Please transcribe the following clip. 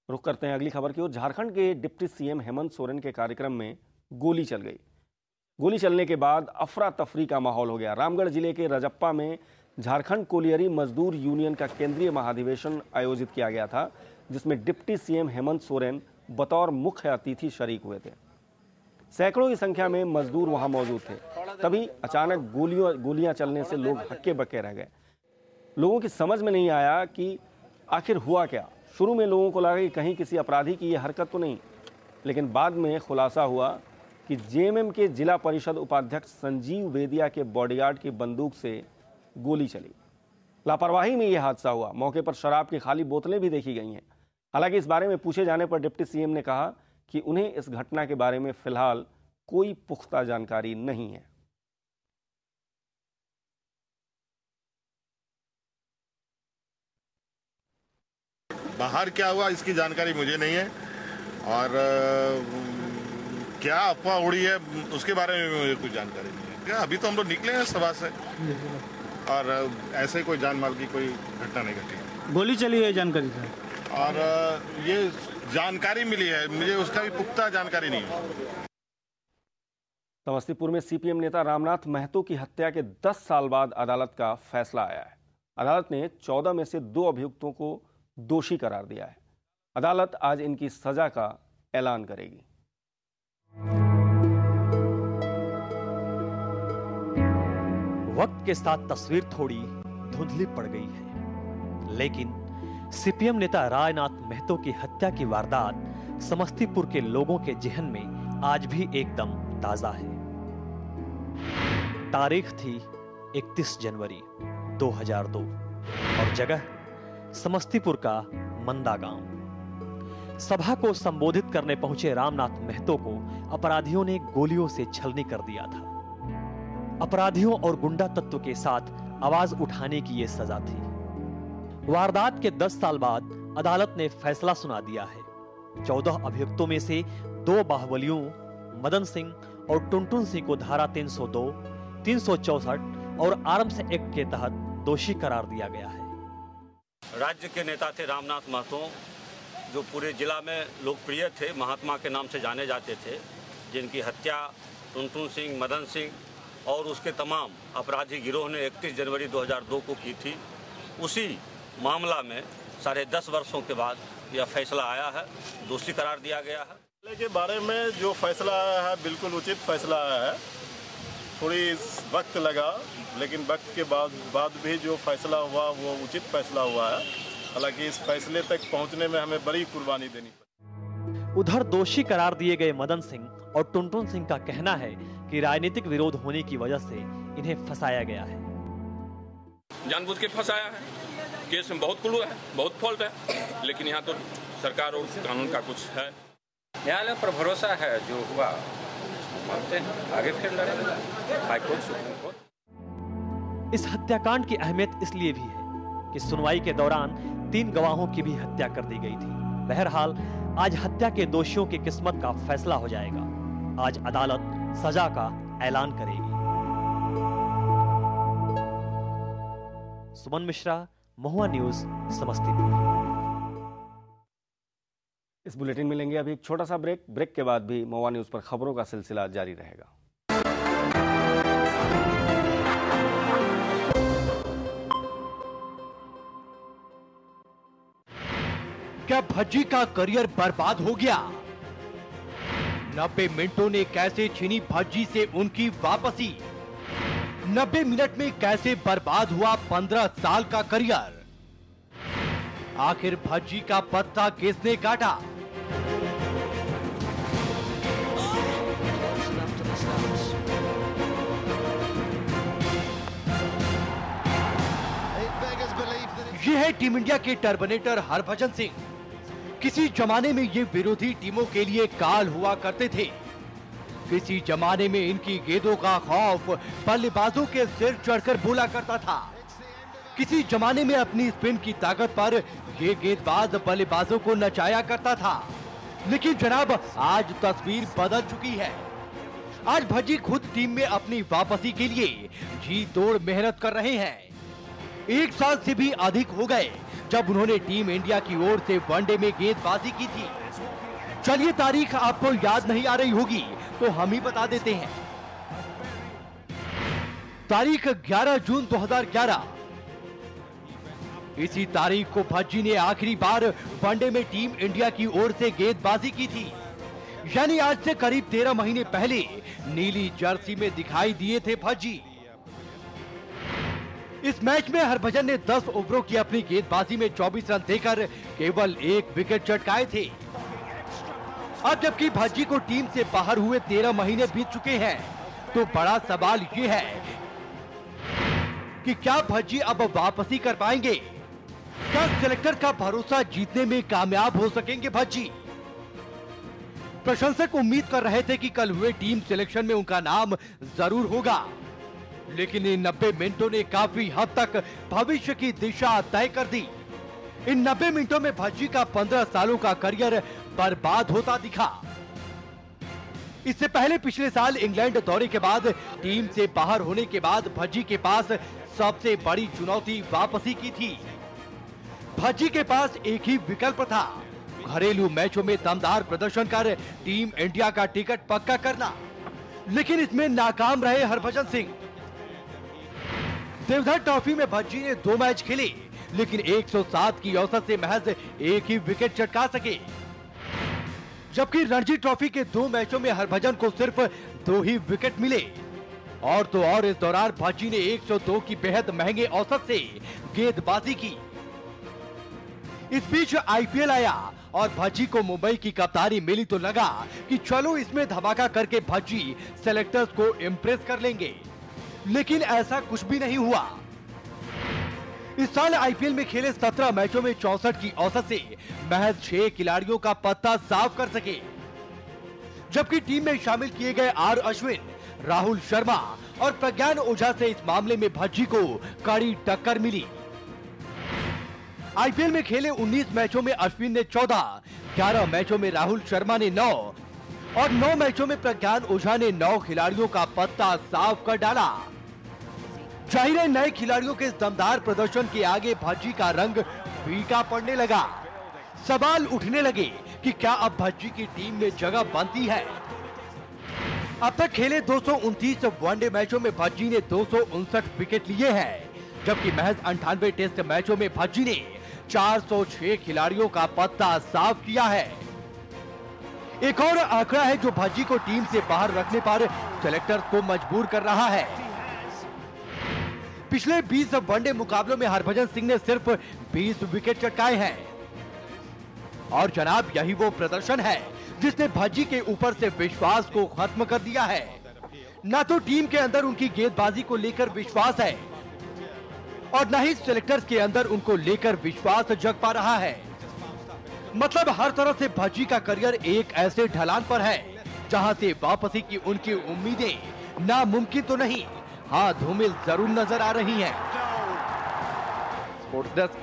रुख करते हैं अगली खबर की ओर। झारखंड के डिप्टी सीएम हेमंत सोरेन के कार्यक्रम में गोली चल गई। गोली चलने के बाद अफरा तफरी का माहौल हो गया। रामगढ़ जिले के रजप्पा में झारखंड कोलियरी मजदूर यूनियन का केंद्रीय महाधिवेशन आयोजित किया गया था, जिसमें डिप्टी सीएम हेमंत सोरेन बतौर मुख्य अतिथि शरीक हुए थे। सैकड़ों की संख्या में मजदूर वहां मौजूद थे। तभी अचानक गोलियां चलने से लोग हक्के बक्के रह गए। लोगों की समझ में नहीं आया कि आखिर हुआ क्या। शुरू में लोगों को लगा कि कहीं किसी अपराधी की यह हरकत तो नहीं, लेकिन बाद में खुलासा हुआ कि जेएमएम के जिला परिषद उपाध्यक्ष संजीव वेदिया के बॉडीगार्ड की बंदूक से गोली चली। लापरवाही में यह हादसा हुआ। मौके पर शराब की खाली बोतलें भी देखी गई हैं। हालांकि इस बारे में पूछे जाने पर डिप्टी सीएम ने कहा कि उन्हें इस घटना के बारे में फिलहाल कोई पुख्ता जानकारी नहीं है। बाहर क्या हुआ इसकी जानकारी मुझे नहीं है, और क्या अफवाह उड़ी है उसके बारे में मुझे कुछ जानकारी नहीं है। क्या अभी तो हम लोग निकले हैं सभा से, और ऐसे कोई जान माल की कोई घटना नहीं घटी। गोली चली है जानकारी है, और ये जानकारी मिली है, मुझे उसका भी पुख्ता जानकारी नहीं है। समस्तीपुर में सीपीएम नेता रामनाथ महतो की हत्या के 10 साल बाद अदालत का फैसला आया है। अदालत ने 14 में से 2 अभियुक्तों को दोषी करार दिया है। अदालत आज इनकी सजा का ऐलान करेगी। वक्त के साथ तस्वीर थोड़ी धुंधली पड़ गई है, लेकिन सीपीएम नेता रामनाथ महतो की हत्या की वारदात समस्तीपुर के लोगों के जेहन में आज भी एकदम ताजा है। तारीख थी 31 जनवरी 2002 और जगह समस्तीपुर का मंदा गांव। सभा को संबोधित करने पहुंचे रामनाथ महतो को अपराधियों ने गोलियों से छलनी कर दिया था। अपराधियों और गुंडा तत्व के साथ आवाज उठाने की यह सजा थी। वारदात के 10 साल बाद अदालत ने फैसला सुना दिया है। 14 अभियुक्तों में से 2 बाहुबलियों मदन सिंह और टुनटुन सिंह को धारा 302, 364 और आर्म्स एक्ट के तहत दोषी करार दिया गया है। राज्य के नेता थे रामनाथ महतो, जो पूरे जिला में लोकप्रिय थे, महात्मा के नाम से जाने जाते थे, जिनकी हत्या टुनटुन सिंह, मदन सिंह और उसके तमाम अपराधी गिरोह ने 31 जनवरी 2002 को की थी। उसी मामला में 10.5 वर्षों के बाद यह फैसला आया है, दोषी करार दिया गया है। के बारे में जो फैसला आया है बिल्कुल उचित फैसला आया है। थोड़ी वक्त लगा, लेकिन वक्त के बाद भी जो फैसला हुआ वो उचित फैसला हुआ है। हालांकि इस फैसले तक पहुंचने में हमें बड़ी कुर्बानी देनी पड़ी। उधर दोषी करार दिए गए मदन सिंह और टुनटुन सिंह का कहना है कि राजनीतिक विरोध होने की वजह से इन्हें फंसाया गया है। जानबूझ के फंसाया है। केस में बहुत क्लू है, बहुत फॉल्ट है, लेकिन यहाँ तो सरकार और कानून का कुछ है। न्यायालय पर भरोसा है, जो हुआ मानते हैं, आगे फिर लड़ेंगे हाईकोर्ट, सुप्रीम कोर्ट। इस हत्याकांड की अहमियत इसलिए भी है कि सुनवाई के दौरान 3 गवाहों की भी हत्या कर दी गई थी। बहरहाल आज हत्या के दोषियों की किस्मत का फैसला हो जाएगा। आज अदालत सजा का ऐलान करेगी। सुमन मिश्रा, महुआ न्यूज, समस्तीपुर। इस बुलेटिन में लेंगे अभी एक छोटा सा ब्रेक। ब्रेक के बाद भी महुआ न्यूज पर खबरों का सिलसिला जारी रहेगा। क्या भज्जी का करियर बर्बाद हो गया? 90 मिनटों ने कैसे छीनी भज्जी से उनकी वापसी? 90 मिनट में कैसे बर्बाद हुआ 15 साल का करियर? आखिर भज्जी का पत्ता किसने काटा? ये है टीम इंडिया के टर्मिनेटर हरभजन सिंह। किसी जमाने में ये विरोधी टीमों के लिए काल हुआ करते थे। किसी जमाने में इनकी गेंदों का खौफ बल्लेबाजों के सिर चढ़कर बोला करता था। किसी जमाने में अपनी स्पिन की ताकत पर ये गेंदबाज बल्लेबाजों को नचाया करता था। लेकिन जनाब, आज तस्वीर बदल चुकी है। आज भज्जी खुद टीम में अपनी वापसी के लिए जी तोड़ मेहनत कर रहे हैं। 1 साल से भी अधिक हो गए जब उन्होंने टीम इंडिया की ओर से वनडे में गेंदबाजी की थी। चलिए तारीख आपको याद नहीं आ रही होगी तो हम ही बता देते हैं। तारीख 11 जून 2011। इसी तारीख को भज्जी ने आखिरी बार वनडे में टीम इंडिया की ओर से गेंदबाजी की थी, यानी आज से करीब 13 महीने पहले नीली जर्सी में दिखाई दिए थे भज्जी। इस मैच में हरभजन ने 10 ओवरों की अपनी गेंदबाजी में 24 रन देकर केवल 1 विकेट चटकाए थे। अब जबकि भज्जी को टीम से बाहर हुए 13 महीने बीत चुके हैं, तो बड़ा सवाल ये है कि क्या भज्जी अब वापसी कर पाएंगे? क्या सिलेक्टर का भरोसा जीतने में कामयाब हो सकेंगे भज्जी? प्रशंसक उम्मीद कर रहे थे कि कल हुए टीम सिलेक्शन में उनका नाम जरूर होगा, लेकिन इन 90 मिनटों ने काफी हद तक भविष्य की दिशा तय कर दी। इन 90 मिनटों में भज्जी का 15 सालों का करियर बर्बाद होता दिखा। इससे पहले पिछले साल इंग्लैंड दौरे के बाद टीम से बाहर होने के बाद भज्जी के पास सबसे बड़ी चुनौती वापसी की थी। भज्जी के पास एक ही विकल्प था, घरेलू मैचों में दमदार प्रदर्शन कर टीम इंडिया का टिकट पक्का करना, लेकिन इसमें नाकाम रहे हरभजन सिंह। देवधर ट्रॉफी में भज्जी ने 2 मैच खेले, लेकिन 107 की औसत से महज 1 ही विकेट चटका सके, जबकि रणजी ट्रॉफी के 2 मैचों में हरभजन को सिर्फ 2 ही विकेट मिले। और तो और इस दौरान भज्जी ने 102 की बेहद महंगे औसत से गेंदबाजी की। इस बीच आईपीएल आया और भज्जी को मुंबई की कप्तानी मिली तो लगा कि चलो इसमें धमाका करके भज्जी सेलेक्टर्स को इम्प्रेस कर लेंगे, लेकिन ऐसा कुछ भी नहीं हुआ। इस साल आईपीएल में खेले 17 मैचों में 64 की औसत से महज 6 खिलाड़ियों का पत्ता साफ कर सके, जबकि टीम में शामिल किए गए आर अश्विन, राहुल शर्मा और प्रज्ञान ओझा से इस मामले में भज्जी को कड़ी टक्कर मिली। आईपीएल में खेले 19 मैचों में अश्विन ने 14, 11 मैचों में राहुल शर्मा ने 9 और 9 मैचों में प्रज्ञान ओझा ने 9 खिलाड़ियों का पत्ता साफ कर डाला। जाहिर है नए खिलाड़ियों के इस दमदार प्रदर्शन के आगे भज्जी का रंग फीका पड़ने लगा। सवाल उठने लगे कि क्या अब भज्जी की टीम में जगह बनती है? अब तक खेले 229 वनडे मैचों में भज्जी ने 259 विकेट लिए हैं, जबकि महज 98 टेस्ट मैचों में भज्जी ने 406 खिलाड़ियों का पत्ता साफ किया है। एक और आंकड़ा है जो भज्जी को टीम से बाहर रखने पर सेलेक्टर को मजबूर कर रहा है। पिछले 20 वनडे मुकाबलों में हरभजन सिंह ने सिर्फ 20 विकेट चटकाए हैं, और जनाब यही वो प्रदर्शन है जिसने भज्जी के ऊपर से विश्वास को खत्म कर दिया है। न तो टीम के अंदर उनकी गेंदबाजी को लेकर विश्वास है और न ही सिलेक्टर्स के अंदर उनको लेकर विश्वास जग पा रहा है। मतलब हर तरफ से भज्जी का करियर एक ऐसे ढलान पर है जहां से वापसी की उनकी उम्मीदें नामुमकिन तो नहीं, हाँ धूमिल जरूर नजर आ रही हैं। Sports desk.